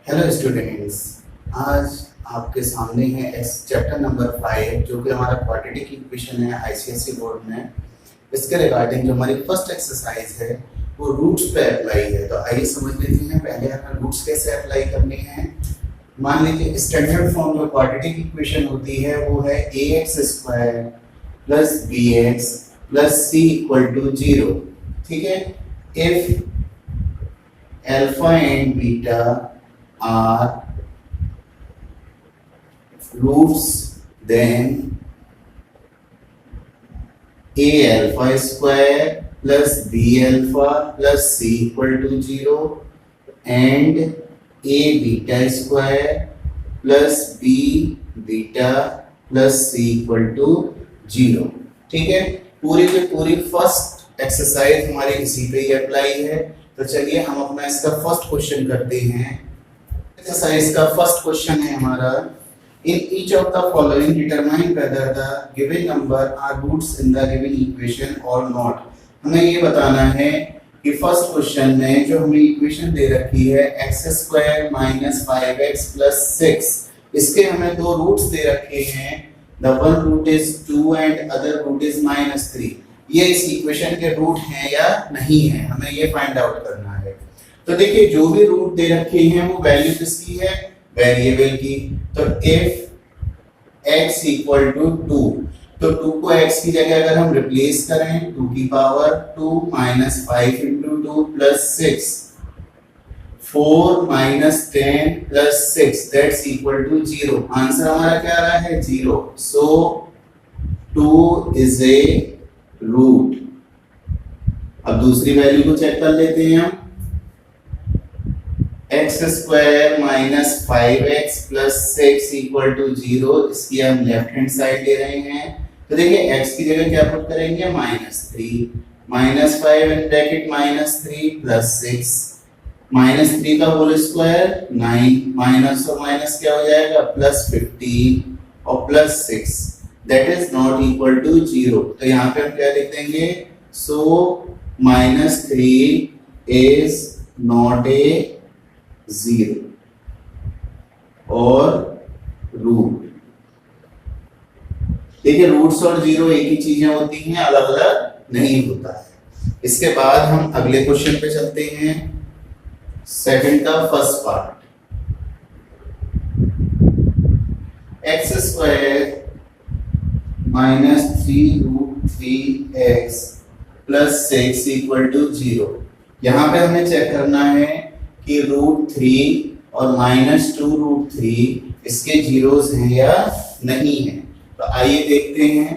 Hello students. आज आपके सामने है चैप्टर नंबर 5 जो कि हमारा क्वाड्रेटिक इक्वेशन है आईसीएसई बोर्ड में। इसके रिगार्डिंग जो हमारी फर्स्ट एक्सरसाइज है वो रूट्स पे अप्लाई है। तो आइए समझ लेते हैं पहले हमें रूट्स कैसे अप्लाई करने हैं। मान लीजिए स्टैंडर्ड फॉर्म जो क्वाड्रेटिक इक्वेशन होती है वो है ax² + bx + c = 0। ठीक है। If alpha and beta are roots, then a alpha square plus b alpha plus c = 0 and a beta square plus b beta plus c = 0। ठीक है। पूरी की पूरी फर्स्ट एक्सरसाइज हमारी इसी पे ही अप्लाई है। तो चलिए हम अपना इसका फर्स्ट क्वेश्चन करते हैं। एक्सरसाइज का फर्स्ट क्वेश्चन है हमारा, in each of the following determine whether the given number are roots in the given equation और नॉट। हमें ये बताना है कि फर्स्ट क्वेश्चन में जो हमें इक्वेशन दे रखी है x² - 5x + 6, इसके हमें दो रूट्स दे रखे हैं। The one root is 2 and other root is -3। ये इस इक्वेशन के रूट हैं या नहीं है, हमें ये फाइंड आउट करना है। तो देखिए जो भी रूट दे रखे हैं वो वैल्यू किसकी है, वेरिएबल की। तो इफ x = 2, तो 2 को x की जगह अगर हम रिप्लेस करें 2 की power 2 - 5 × 2 + 6, 4 - 10 + 6 that's equal to 0। Answer हमारा क्या आ रहा है, 0। सो 2 इज ए रूट। अब दूसरी वैल्यू को चेक कर लेते हैं हम। x² - 5x + 6 = 0। इसकी हम लेफ्ट हैंड साइड ले रहे हैं। तो देखिए x की जगह क्या पुट करेंगे, -3 - 5 इन ब्रैकेट -3 + 6 -3 का होल स्क्वायर 9 माइनस और माइनस क्या हो जाएगा, +15 और +6 that is not equal to 0। तो यहाँ पे हम क्या लिख देंगे, सो -3 इज नॉट ए 0 और रूट। देखिए रूट्स और 0 एक ही चीजें होती हैं, अलग अलग नहीं होता है। इसके बाद हम अगले क्वेश्चन पे चलते हैं, सेकंड का फर्स्ट पार्ट। x² - 3√3x + 6 = 0। यहाँ पे हमें चेक करना है कि √3 और -2√3 इसके जीरोस हैं या नहीं है। तो आइए देखते हैं।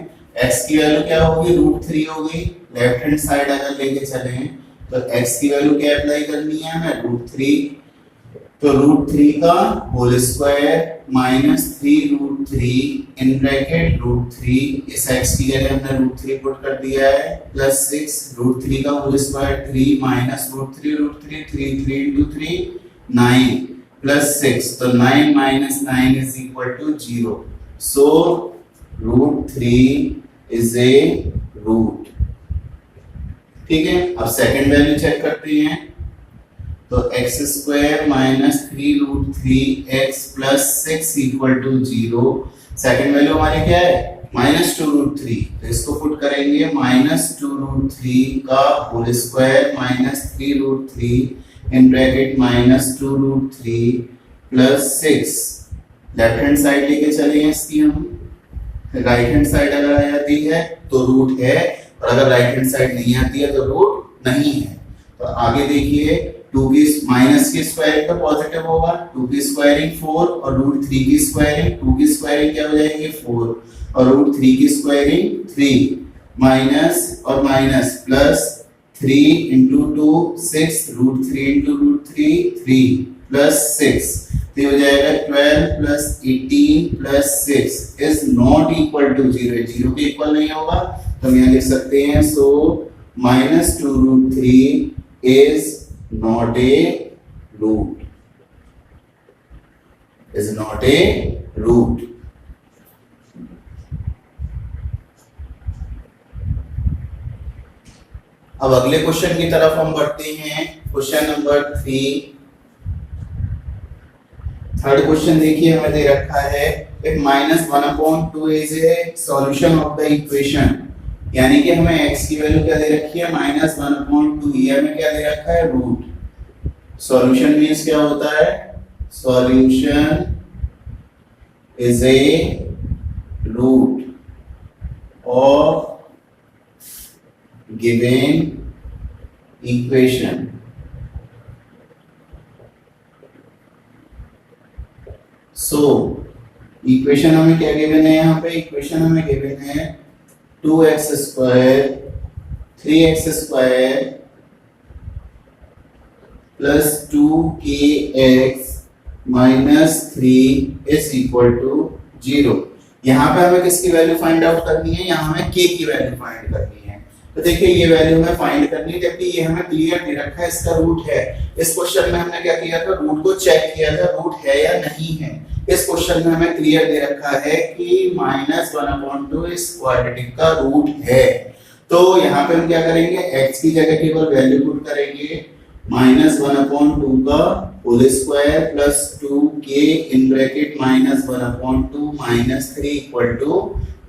x की वैल्यू क्या होगी, √3 होगी। लेफ्ट हैंड साइड अगर लेके चलें तो x की वैल्यू क्या अप्लाई करनी है हमें, √3। तो √3 का होल स्क्वायर -3√3 इन ब्रैकेट √3, इस x की जगह हमने √3 पुट कर दिया है, +6 √3 का होल स्क्वायर 3 -√3√3 3 3 × 3 9 +6, तो 9 - 9 = 0। So √3 is a root. ठीक है। अब सेकंड वैल्यू चेक करते हैं। तो x² - 3√3x + 6 = 0। सेकंड वैल्यू हमारी क्या है, -2√3। तो इसको पुट करेंगे -2√3 का whole square -3√3 in bracket -2√3 +6। Left hand side लेके चले हैं इसकी हम। राइट हैंड साइड अगर आ जाती है तो रूट है, और अगर राइट हैंड साइड नहीं आती है तो रूट नहीं है। तो आगे देखिए, 2 की माइनस की स्क्वायरिंग तो पॉजिटिव होगा, 2 की स्क्वायरिंग 4 और √3 की स्क्वायरिंग, 2 की स्क्वायरिंग क्या हो जाएगी 4 और √3 की स्क्वायरिंग 3, माइनस और माइनस प्लस 3 × 2 6, √3 × √3 3 +6, तो हो जाएगा 12 + 18 + 6 इज नॉट इक्वल टू 0। 0 के इक्वल नहीं होगा, तो हम यहाँ लिख सकते हैं, सो -2√3 is not a root, is not a root। अब अगले क्वेश्चन की तरफ हम बढ़ते हैं। Question number 3। थर्ड क्वेश्चन देखिए हमें दे रखा है if -1/2 is a solution of the equation, यानी कि हमें x की वैल्यू क्या दे रखी है -1/2, ये हमें क्या दे रखा है रूट। सॉल्यूशन मींस क्या होता है, solution is a root of given equation. So equation हमें क्या गिवन है, यहाँ पे इक्वेशन हमें गिवन है 2x² 3x² plus 2kx minus 3 is equal to 0। यहाँ पे हमें किसकी वैल्यू फाइंड आउट करनी है, यहाँ हमें k की वैल्यू फाइंड करनी है। तो देखिए ये वैल्यू हमें फाइंड करनी है, जबकि ये हमें क्लियर दे रखा है इसका रूट है। इस क्वेश्चन में हमने क्या किया था, रूट को चेक किया था रूट है या नहीं है। इस क्वेश्चन में हमें क्लियर दे रखा है कि -1/2 इस क्वाड्रेटिक का रूट है। तो यहाँ पे हम क्या करेंगे, x की जगह केवल वैल्यू पुट करेंगे -1/2 का whole square plus 2k in bracket -1/2 minus 3 equal to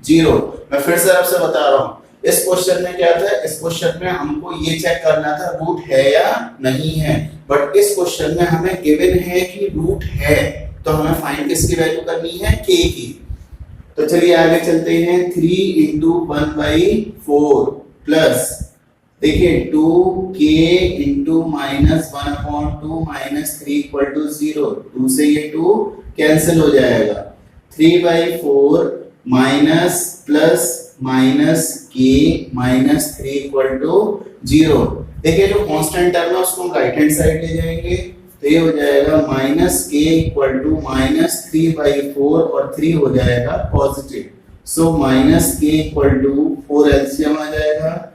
0। मैं फिर से आपसे बता रहा हूँ, इस क्वेश्चन में क्या था, इस क्वेश्चन में हमको ये चेक करना था रूट है या नहीं है, बट इस क्वेश्चन में हमें गिवन है कि रूट है, तो हमें फाइंड किसकी वैल्यू करनी है, k की। तो चलिए आगे चलते हैं, 3 × 1/4 प्लस देखिए 2k × -1/2 माइनस 3 इक्वल टू 0। 2 से ये 2 कैंसिल हो जाएगा, 3/4 minus plus minus k minus 3 equal to 0। देखिए जो कांस्टेंट टर्म है उसको हम राइट हैंड साइड ले जाएंगे, तो ये हो जाएगा -k इक्वल टू -3/4 और 3 हो जाएगा positive. So -k equal to 4 LCM आ जाएगा,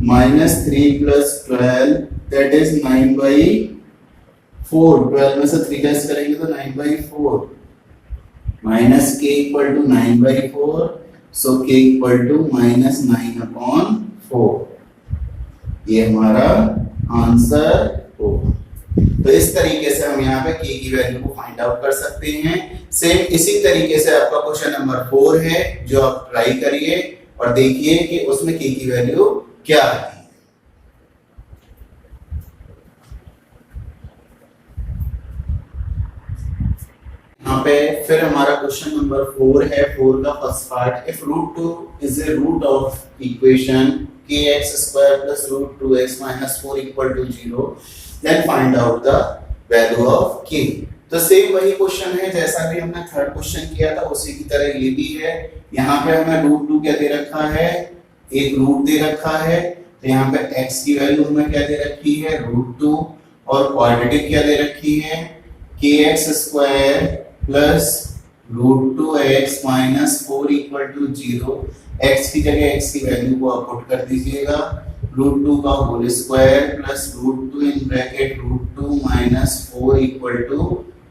-3 + 12 दैट इज 9/4। 12 में से 3 लेस करेंगे तो 9/4, -k equal to 9/4, so k equal to -9/4। ये हमारा आंसर होगा। तो इस तरीके से हम यहाँ पे k की वैल्यू को फाइंड आउट कर सकते हैं। सेम इसी तरीके से आपका क्वेश्चन नंबर 4 है, जो आप ट्राई करिए और देखिए कि उसमें k की वैल्यू क्या आती है। यहाँ पे फिर हमारा क्वेश्चन नंबर 4 है, 4 का first part, if √2 is a root of equation kx² + √2x - 4 = 0, then find out the value of k। तो सेम वही क्वेश्चन है जैसा भी हमने थर्ड क्वेश्चन किया था, उसी की तरह ये भी है। यहाँ पे हमें √2 क्या दे रखा है, एक रूट दे रखा है, तो यहाँ पे x की वैल्यू हमें क्या दे रखी है √2, और क्वाड्रेटिक क्या दे रखी है kx² plus √2x minus 4 equal to 0। x की जगह x की वैल्यू को आप पुट कर दीजिएगा, √2 का whole square plus √2 in bracket √2 minus 4 equal to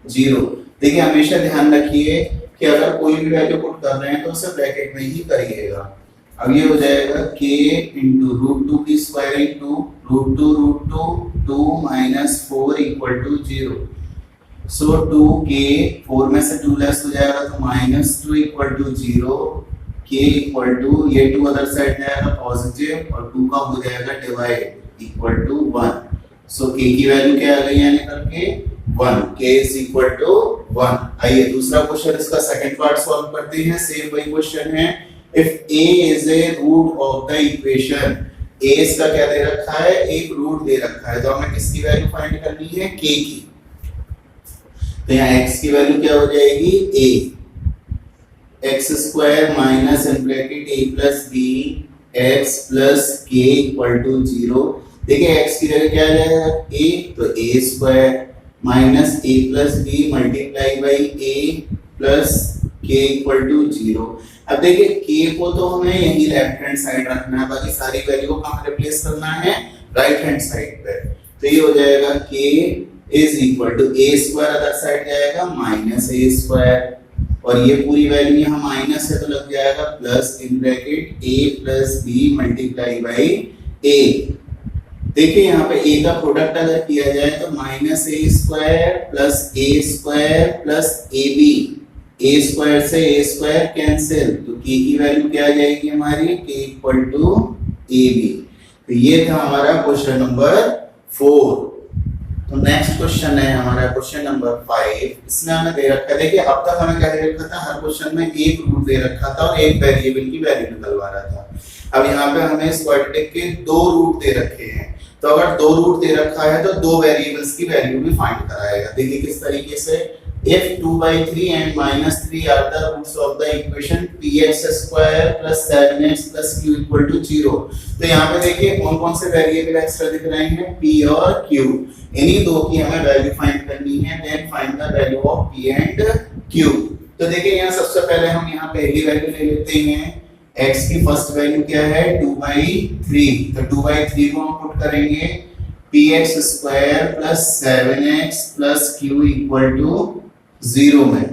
0। देखिए हमेशा ध्यान रखिए कि अगर कोई भी वैल्यू पुट कर रहे हैं तो उसे ब्रैकेट में ही करिएगा। अब ये हो जाएगा k × √2 की square into √2 2 minus 4 equal to 0। So 2k 4 में से 2 लेस हो जाएगा तो -2 equal to 0, k equal to ये 2 अदर साइड जाएगा पॉजिटिव और 2 का हो जाएगा divide equal to 1। So k की वैल्यू क्या आ गई है निकल के 1, k इज इक्वल टू 1। आइए दूसरा क्वेश्चन, इसका सेकंड पार्ट सॉल्व करते हैं। सेम वही क्वेश्चन है, if a is a root of the equation, a इसका क्या दे रखा है, एक रूट दे रखा है, तो हमें किसकी वैल्यू फाइंड करनी है, k की। तो यहाँ x की वैल्यू क्या हो जाएगी, a x² minus in bracket a plus b x plus k equal to 0। देखिए x की जगह क्या आ जाएगा a, तो a² minus a plus b multiply by a plus k equal to 0। अब देखिए k को तो हमें यही लेफ्ट हैंड साइड रखना है, बाकी सारी वैल्यू को कहाँ रिप्लेस करना है, राइट हैंड साइड पे। तो ये हो जाएगा k is equal to a² other side जाएगा -a², और ये पूरी वैल्यू यहाँ माइनस है तो लग जाएगा plus in bracket a plus b multiply by a। देखिए यहाँ पे a का प्रोडक्ट अगर किया जाए तो minus a square plus a b, a square से ए स्क्वायर कैंसिल, तो k की वैल्यू क्या आ जाएगी हमारी, k equal to a b. तो ये था हमारा क्वेश्चन नंबर 4। तो नेक्स्ट क्वेश्चन है हमारा क्वेश्चन नंबर 5। इसमें हमें दे रखा है, देखिए अब तक हमें क्या दे रखा था, हर क्वेश्चन में एक रूट दे रखा था और एक वेरिएबल की वैल्यू निकलवा रहा था। अब यहाँ पे हमें स्क्वाड्रेटिक के दो रूट दे रखे हैं, तो अगर दो रूट दे रखा है तो दो वेरिएबल्स की वैल्यू भी फाइंड कराएगा। देखिए किस तरीके से, if 2/3 and -3 are the roots of the equation px square plus 7x plus q equal to 0, तो यहाँ पे देखिए कौन कौन से वेरिएबल एक्स्ट्रा दिख रहे हैं, p और q, इन्हीं दो की हमें वैल्यू फाइंड करनी है। Then find the value of p and q। तो देखिए यहाँ सबसे पहले हम यहाँ पहली वैल्यू ले लेते हैं, x की फर्स्ट वैल्यू क्या है, 2/3, तो 2/3 को हम पुट करेंगे px square plus 7x plus q equal to 0 में।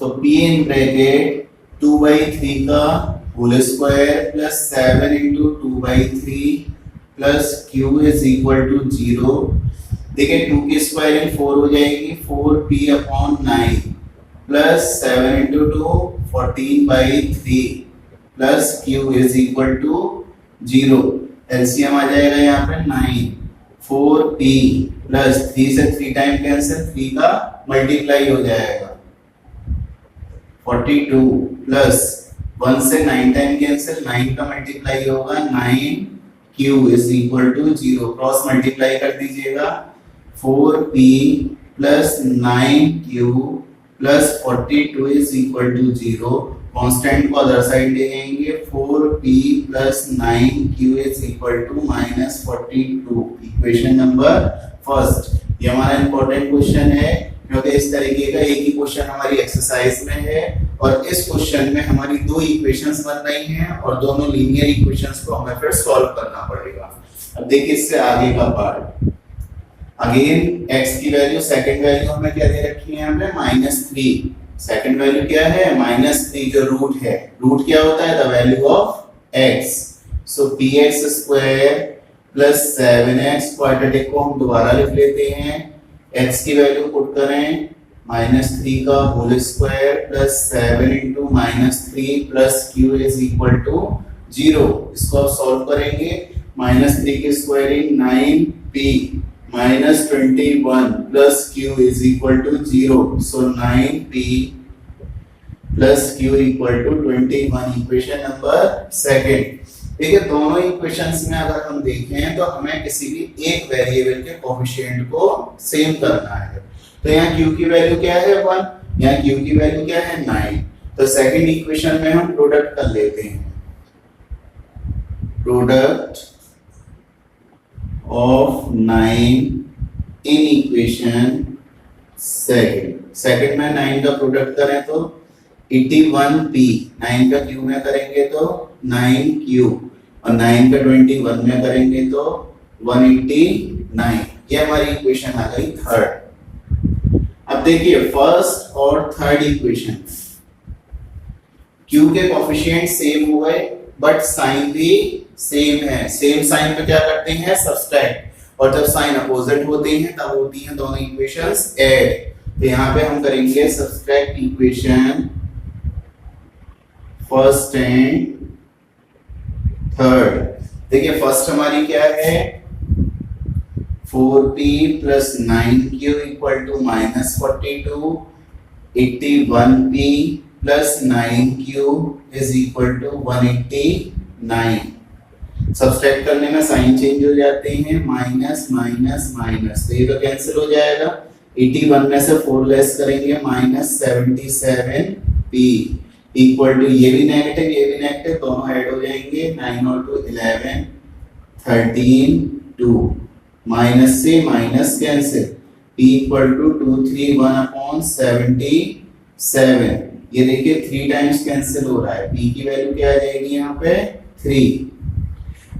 तो p इन ब्रैकेट 2/3 का whole square plus 7 into 2/3 plus q is equal to 0। देखिए 2 की स्क्वायरिंग 4 हो जाएगी, 4p upon 9 plus 7 into 2 14/3 plus q is equal to 0। LCM आ जाएगा यहाँ पे 9, 4p प्लस 3 से 3 टाइम कैंसिल, 3 का मल्टीप्लाई हो जाएगा 42 प्लस 1 से 9 टाइम कैंसिल, 9 का मल्टीप्लाई होगा 9q is equal to 0। Cross multiply कर दीजिएगा, 4p plus 9q plus 42 is equal to 0। Constant को अदर साइड ले जाएंगे, 4p plus 9q is equal to -42। Equation number first. ये हमारा इंपॉर्टेंट क्वेश्चन है क्योंकि इस तरीके का एक ही क्वेश्चन हमारी एक्सरसाइज में है और इस क्वेश्चन में हमारी दो इक्वेशंस बन रही हैं और दोनों लीनियर इक्वेशंस को हमें फिर सॉल्व करना पड़ेगा। अब देखिए इससे आगे का पार्ट, अगेन x की वैल्यू, सेकंड वैल्यू हमें क्या दे रखी है हमने, -3। सेकंड वैल्यू क्या है, -3, जो रूट है, रूट क्या होता है, the value of x। So px square plus 7x, quadratic को हम दोबारा लिख लेते हैं, x की वैल्यू पुट करें, -3 का whole square plus 7 into -3 plus q is equal to 0। इसको आप सॉल्व करेंगे, -3 की squaring 9p -21 plus q is equal to 0। So 9p plus q equal to 21। Equation number second. देखिए दोनों इक्वेशंस में अगर हम देखें तो हमें किसी भी एक वेरिएबल के कोएफिशिएंट को सेम करना है। तो यहाँ q की वैल्यू क्या है 1, यहाँ q की वैल्यू क्या है 9। तो सेकंड इक्वेशन में हम प्रोडक्ट कर लेते हैं, product of 9 in equation second में 9 का प्रोडक्ट करें तो 81p, 9 का q में करेंगे तो 9q और 9 का 21 में करेंगे तो 189। ये हमारी इक्वेशन आ गई थर्ड। अब देखिए फर्स्ट और थर्ड इक्वेशन, q के कोएफिशिएंट सेम हो गए बट साइन भी सेम है। सेम साइन पे क्या करते हैं, सब्सट्रैक्ट, और जब साइन अपोजिट होते हैं तब होती हैं दोनों इक्वेशंस ऐड। तो यहाँ पे हम करेंगे subtract equation first and third. देखिए फर्स्ट हमारी क्या है, 4p plus 9q equal to -42, 81p plus 9q is equal to 189। Subtract करने में साइन चेंज हो जाते हैं, माइनस माइनस माइनस, तो ये तो कैंसिल हो जाएगा। 81 में से 4 लेस करेंगे, -77p इक्वल टू, ये भी नेगेटिव दोनों ऐड हो जाएंगे, 9 और 2 11, 13 2, माइनस से minus cancel, p equal to 231 upon 77। ये देखिए 3 टाइम्स कैंसिल हो रहा है, p की वैल्यू क्या आ जाएगी यहाँ पे 3।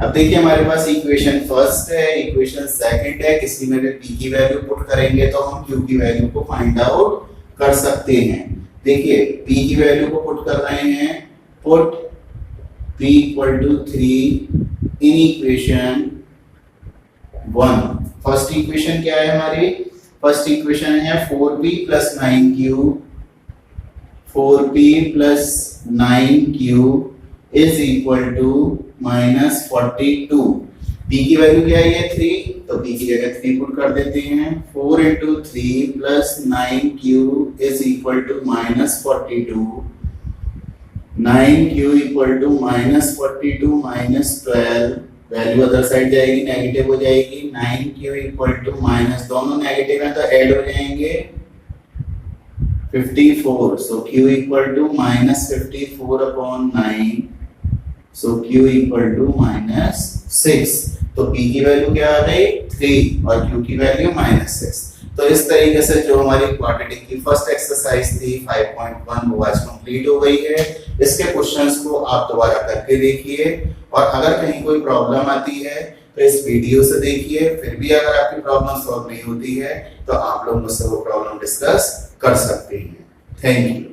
अब देखिए हमारे पास इक्वेशन फर्स्ट है, इक्वेशन सेकंड है, किसी में भी p की वैल्यू पुट करेंगे तो हम q की वैल्यू को फाइंड आउट कर सकते हैं। देखिए p की वैल्यू को पुट कर रहे हैं, put p equal to 3 in equation 1। First equation क्या है हमारी? फर्स्ट इक्वेशन है 4p plus 9q, 4p plus 9q is equal to -42। p की वैल्यू क्या है? 3, तो p की जगह 3 पुट कर देते हैं। 4 into 3 plus 9q is equal to -42। 9q equal to -42 -12, value other side जाएगी, नेगेटिव हो जाएगी। 9q इक्वल टू माइनस, दोनों नेगेटिव है तो ऐड हो जाएंगे 54, so q equal to -54 upon 9, so q equal to -6। तो p की वैल्यू क्या आ गई? 3 और q की वैल्यू -6। तो इस तरीके से जो हमारी क्वाड्रेटिक की फर्स्ट एक्सरसाइज थी 5.1 वो आज कंप्लीट हो गई है। इसके क्वेश्चंस को आप दोबारा करके देखिए और अगर कहीं कोई प्रॉब्लम आती है तो इस वीडियो से देखिए। फिर भी अगर आपकी प्रॉब्लम सॉल्व नहीं होती है तो आप लोग मुझसे वो प्रॉब्लम डिस्कस कर सकते हैं। Thank you.